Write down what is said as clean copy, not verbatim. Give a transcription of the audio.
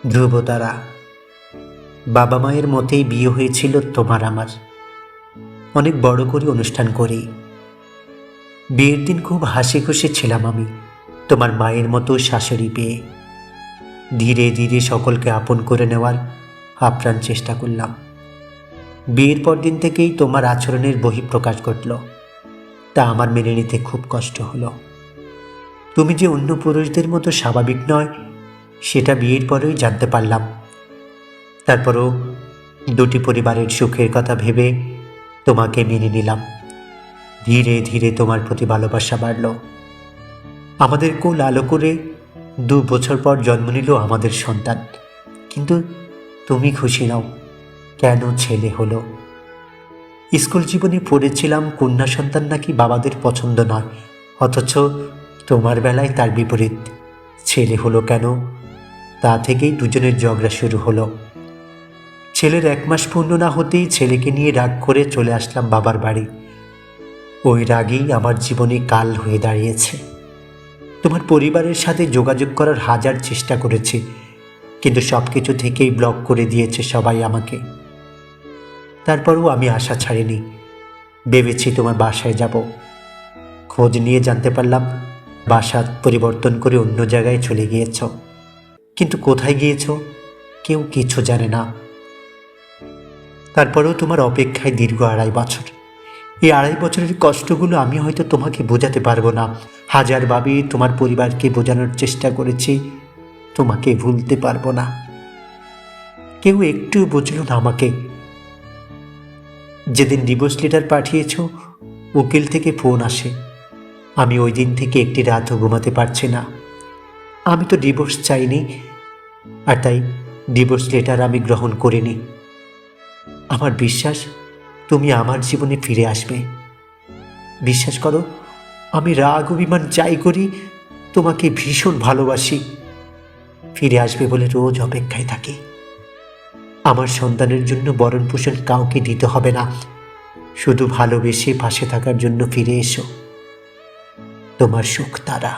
ধ্রুবতারা, বাবা মায়ের মতেই বিয়ে হয়েছিল তোমার আমার। অনেক বড় করে অনুষ্ঠান করি। বিয়ের দিন খুব হাসি খুশি ছিলাম আমি, তোমার মায়ের মতো শাশুড়ি পেয়ে। ধীরে ধীরে সকলকে আপন করে নেওয়ার আপ্রাণ চেষ্টা করলাম। বিয়ের পর দিন থেকেই তোমার আচরণের বহিঃপ্রকাশ ঘটল, তা আমার মেনে নিতে খুব কষ্ট হলো। তুমি যে অন্য পুরুষদের মতো স্বাভাবিক নয়, সেটা বিয়ের পরেই জানতে পারলাম। তারপরও দুটি পরিবারের সুখের কথা ভেবে তোমাকে মেনে নিলাম। ধীরে ধীরে তোমার প্রতি ভালোবাসা বাড়ল। আমাদের কোল আলো করে 2 বছর পর জন্ম নিল আমাদের সন্তান। কিন্তু তুমি খুশি নাও, কেন ছেলে হলো? স্কুল জীবনে পড়েছিলাম কন্যা সন্তান নাকি বাবাদের পছন্দ নয়, অথচ তোমার বেলায় তার বিপরীত। ছেলে হলো কেন, তা থেকেই দুজনের ঝগড়া শুরু হলো। ছেলের 1 মাস পূর্ণ না হতেই ছেলেকে নিয়ে রাগ করে চলে আসলাম বাবার বাড়ি। ওই রাগই আমার জীবনে কাল হয়ে দাঁড়িয়েছে। তোমার পরিবারের সাথে যোগাযোগ করার হাজার চেষ্টা করেছি, কিন্তু সব কিছু থেকেই ব্লক করে দিয়েছে সবাই আমাকে। তারপরও আমি আশা ছাড়িনি। ভেবেছি তোমার বাসায় যাব। খোঁজ নিয়ে জানতে পারলাম বাসা পরিবর্তন করে অন্য জায়গায় চলে গিয়েছ। কিন্তু কোথায় গিয়েছ কেউ কিছু জানে না। তারপরেও তোমার অপেক্ষায় দীর্ঘ 2.5 বছর। এই 2.5 বছরের কষ্টগুলো আমি হয়তো তোমাকে বোঝাতে পারবো না। হাজারভাবে তোমার পরিবারকে বোঝানোর চেষ্টা করেছি, তোমাকে ভুলতে পারবো না। কেউ একটু বুঝল না আমাকে। যেদিন ডিভোর্স লেটার পাঠিয়েছ, উকিল থেকে ফোন আসে। আমি ওই দিন থেকে একটি রাতও ঘুমাতে পারছি না। আমি তো ডিভোর্স চাইনি, আর তাই ডিভোর্স লেটার আমি গ্রহণ করিনি। আমার বিশ্বাস তুমি আমার জীবনে ফিরে আসবে। বিশ্বাস করো, আমি রাগ অভিমান যাই করি, তোমাকে ভীষণ ভালোবাসি। ফিরে আসবে বলে রোজ অপেক্ষায় থাকি। আমার সন্তানের জন্য ভরণ পোষণ কাউকে দিতে হবে না, শুধু ভালোবেসে পাশে থাকার জন্য ফিরে এসো। তোমার সুখ তারা।